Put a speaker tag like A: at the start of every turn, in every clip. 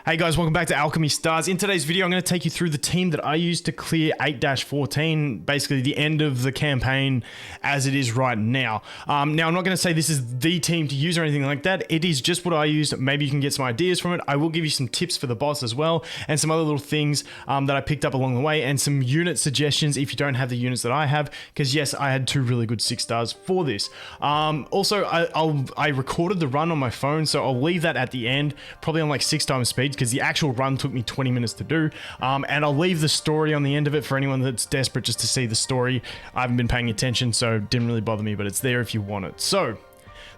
A: Hey guys, welcome back to Alchemy Stars. In today's video, I'm going to take you through the team that I used to clear 8-14, basically the end of the campaign as it is right now. Now, I'm not going to say this is the team to use or anything like that. It is just what I used. Maybe you can get some ideas from it. I will give you some tips for the boss as well, and some other little things that I picked up along the way, and some unit suggestions if you don't have the units that I have, because yes, I had two really good 6 stars for this. Also, I recorded the run on my phone, so I'll leave that at the end, probably on like 6 times speed, because the actual run took me 20 minutes to do. And I'll leave the story on the end of it for anyone that's desperate just to see the story. I haven't been paying attention, so it didn't really bother me, but it's there if you want it. So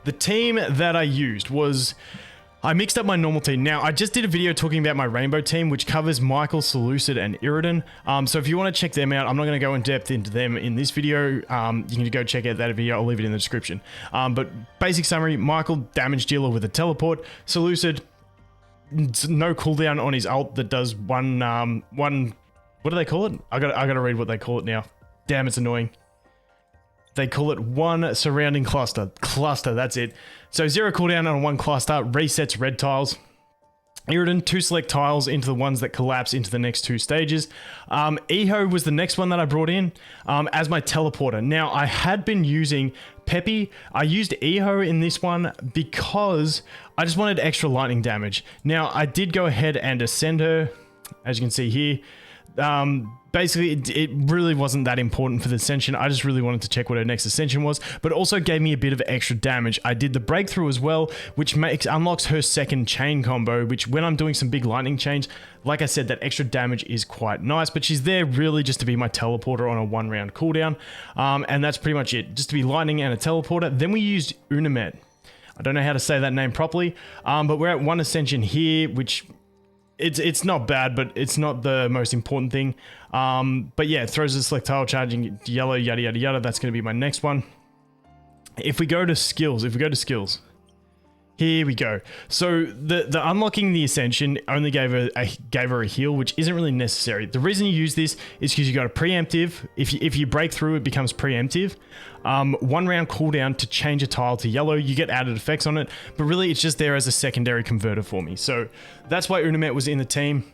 A: the team that I used was, I mixed up my normal team. Now, I just did a video talking about my Rainbow team, which covers Michael, Seleucid, and Iridan. So if you want to check them out, I'm not going to go in depth into them in this video. You can go check out that video. I'll leave it in the description. But basic summary, Michael, damage dealer with a teleport. Seleucid, no cooldown on his ult that does one, what do they call it? I gotta read what they call it now. Damn, it's annoying. They call it one surrounding cluster. Cluster, that's it. So 0 cooldown on one cluster, resets red tiles. Iridan, 2 select tiles into the ones that collapse into the next 2 stages. Eho was the next one that I brought in as my teleporter. Now, I had been using Peppy. I used Eho in this one because I just wanted extra lightning damage. Now, I did go ahead and ascend her, as you can see here. Basically, it really wasn't that important for the ascension. I just really wanted to check what her next ascension was, but also gave me a bit of extra damage. I did the breakthrough as well, which unlocks her second chain combo, which when I'm doing some big lightning chains, like I said, that extra damage is quite nice, but she's there really just to be my teleporter on a 1-round cooldown. And that's pretty much it, just to be lightning and a teleporter. Then we used Unamet. I don't know how to say that name properly, but we're at 1 ascension here, which it's not bad, but it's not the most important thing. But yeah, it throws a select tile, charging yellow, yada yada yada. That's going to be my next one. If we go to skills, here we go. So the unlocking the ascension only gave her a heal, which isn't really necessary. The reason you use this is because you got a preemptive. If you break through, it becomes preemptive. 1-round cooldown to change a tile to yellow. You get added effects on it, but really it's just there as a secondary converter for me. So that's why Unamet was in the team.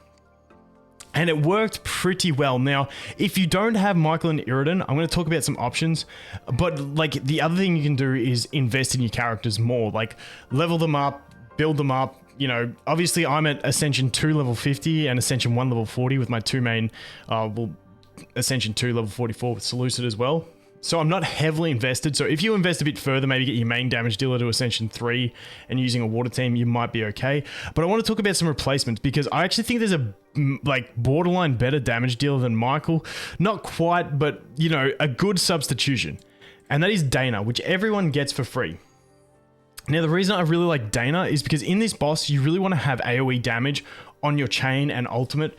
A: And it worked pretty well. Now, if you don't have Michael and Iridan, I'm going to talk about some options. But like the other thing you can do is invest in your characters more. Like level them up, build them up. You know, obviously I'm at Ascension 2 level 50 and Ascension 1 level 40 with my 2 main, Ascension 2 level 44 with Seleucid as well. So I'm not heavily invested. So if you invest a bit further, maybe get your main damage dealer to Ascension 3 and using a water team, you might be okay. But I want to talk about some replacements because I actually think there's a like borderline better damage dealer than Michael. Not quite, but you know, a good substitution. And that is Dana, which everyone gets for free. Now, the reason I really like Dana is because in this boss, you really want to have AoE damage on your chain and ultimate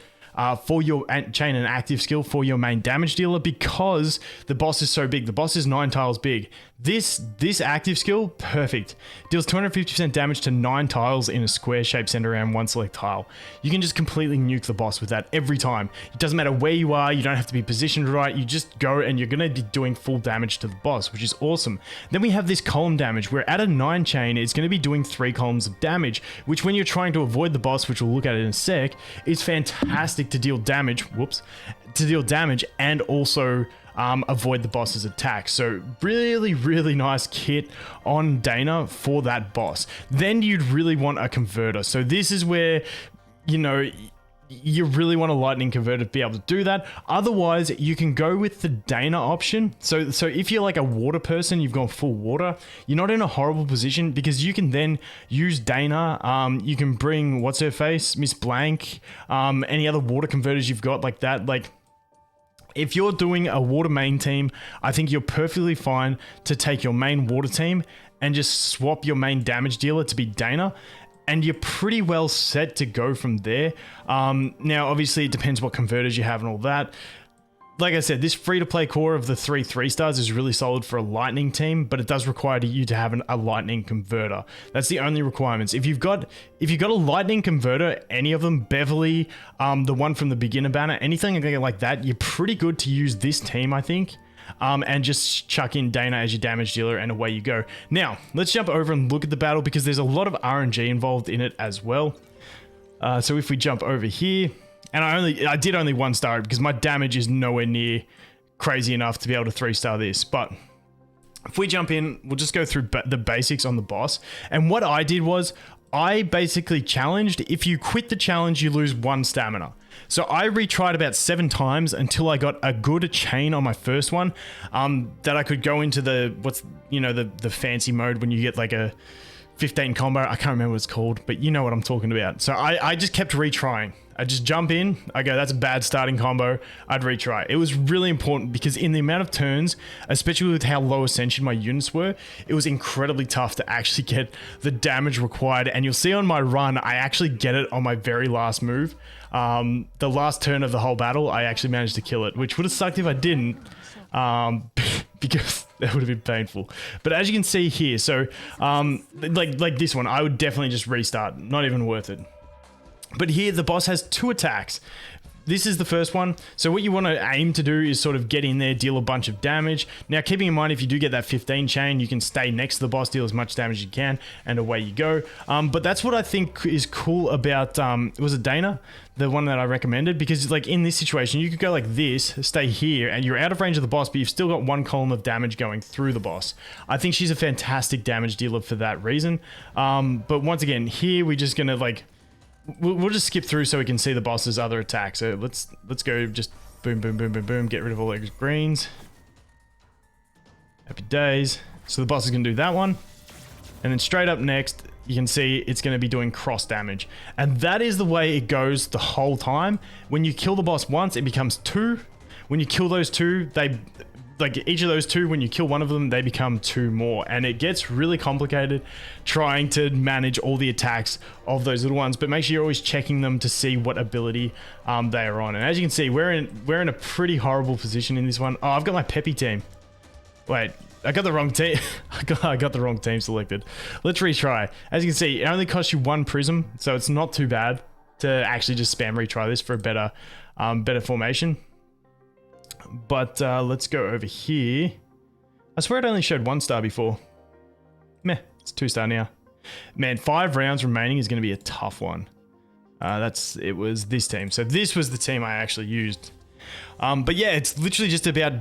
A: for your chain and active skill for your main damage dealer, because the boss is so big. The boss is 9 tiles big. This active skill, perfect. Deals 250% damage to 9 tiles in a square shape centered around 1 select tile. You can just completely nuke the boss with that every time. It doesn't matter where you are. You don't have to be positioned right. You just go and you're going to be doing full damage to the boss, which is awesome. Then we have this column damage where at a 9 chain, it's going to be doing 3 columns of damage, which when you're trying to avoid the boss, which we'll look at in a sec, is fantastic to deal damage. To deal damage and also avoid the boss's attack. So really nice kit on Dana for that boss. Then you'd really want a converter. So this is where, you know, you really want a lightning converter to be able to do that. Otherwise, you can go with the Dana option. So if you're like a water person, you've gone full water, you're not in a horrible position because you can then use Dana. You can bring, what's her face? Miss Blank. Any other water converters you've got like that. Like, if you're doing a water main team, I think you're perfectly fine to take your main water team and just swap your main damage dealer to be Dana, and you're pretty well set to go from there. Now, obviously, it depends what converters you have and all that. Like I said, this free-to-play core of the 3 stars is really solid for a lightning team, but it does require you to have a lightning converter. That's the only requirements. If you've got a lightning converter, any of them, Beverly, the one from the beginner banner, anything like that, you're pretty good to use this team, I think. And just chuck in Dana as your damage dealer and away you go. Now, let's jump over and look at the battle because there's a lot of RNG involved in it as well. So if we jump over here, and I did only 1-star it because my damage is nowhere near crazy enough to be able to 3-star this. But if we jump in, we'll just go through the basics on the boss. And what I did was I basically challenged, if you quit the challenge, you lose 1 stamina. So I retried about 7 times until I got a good chain on my first one, that I could go into the fancy mode when you get like a 15 combo. I can't remember what it's called, but you know what I'm talking about. So I just kept retrying. I just jump in, I go, that's a bad starting combo, I'd retry. It was really important because in the amount of turns, especially with how low ascension my units were, it was incredibly tough to actually get the damage required. And you'll see on my run, I actually get it on my very last move. The last turn of the whole battle, I actually managed to kill it, which would have sucked if I didn't, because that would have been painful. But as you can see here, so like this one, I would definitely just restart, not even worth it. But here, the boss has 2 attacks. This is the first one. So what you want to aim to do is sort of get in there, deal a bunch of damage. Now, keeping in mind, if you do get that 15 chain, you can stay next to the boss, deal as much damage as you can, and away you go. But that's what I think is cool about, was it Dana? The one that I recommended, because like in this situation, you could go like this, stay here, and you're out of range of the boss, but you've still got 1 column of damage going through the boss. I think she's a fantastic damage dealer for that reason. But once again, here we're just gonna like, we'll just skip through so we can see the boss's other attacks. So let's go just boom, boom, boom, boom, boom, get rid of all those greens. Happy days. So the boss is gonna do that one. And then straight up next, you can see it's going to be doing cross damage. And that is the way it goes the whole time. When you kill the boss once, it becomes 2. When you kill those 2, they, like each of those 2, when you kill one of them, they become 2 more. And it gets really complicated trying to manage all the attacks of those little ones. But make sure you're always checking them to see what ability they are on. And as you can see, we're in a pretty horrible position in this one. Oh, I've got my Peppy team. Wait. I got the wrong team. I got the wrong team selected. Let's retry. As you can see, it only costs you 1 prism, so it's not too bad to actually just spam retry this for a better, better formation. But let's go over here. I swear it only showed 1 star before. Meh, it's 2 star now. Man, 5 rounds remaining is going to be a tough one. It was this team. So this was the team I actually used. But yeah, it's literally just about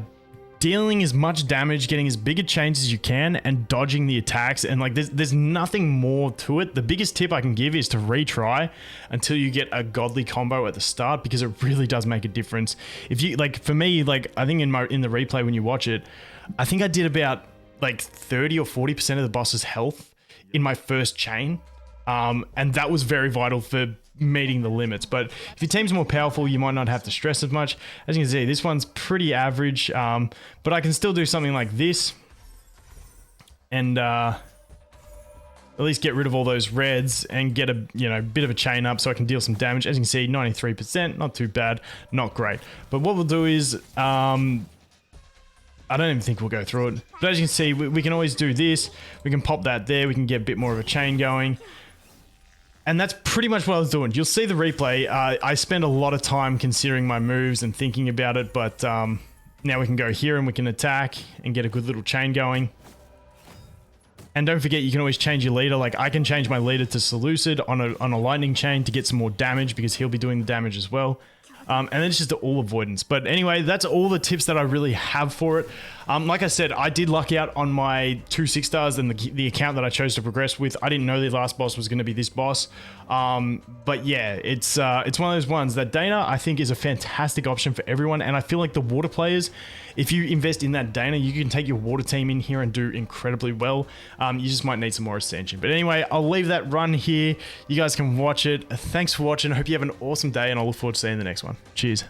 A: dealing as much damage, getting as big a change as you can, and dodging the attacks. And like there's nothing more to it. The biggest tip I can give is to retry until you get a godly combo at the start, because it really does make a difference. If you like, for me, like I think in the replay when you watch it, I think I did about like 30 or 40% of the boss's health in my first chain, and that was very vital for meeting the limits. But if your team's more powerful, you might not have to stress as much. As you can see, this one's pretty average, but I can still do something like this and at least get rid of all those reds and get a bit of a chain up so I can deal some damage. As you can see, 93%, not too bad, not great. But what we'll do is I don't even think we'll go through it, but as you can see, we can always do this. We can pop that there, we can get a bit more of a chain going. And that's pretty much what I was doing. You'll see the replay. I spend a lot of time considering my moves and thinking about it, but now we can go here and we can attack and get a good little chain going. And don't forget, you can always change your leader. Like I can change my leader to Seleucid on a lightning chain to get some more damage, because he'll be doing the damage as well. And then it's just all avoidance. But anyway, that's all the tips that I really have for it. Like I said, I did luck out on my 2 6-stars and the account that I chose to progress with. I didn't know the last boss was going to be this boss. But yeah, it's one of those ones that Dana, I think, is a fantastic option for everyone. And I feel like the water players, if you invest in that Dana, you can take your water team in here and do incredibly well. You just might need some more ascension. But anyway, I'll leave that run here. You guys can watch it. Thanks for watching. I hope you have an awesome day, and I look forward to seeing the next one. Cheers.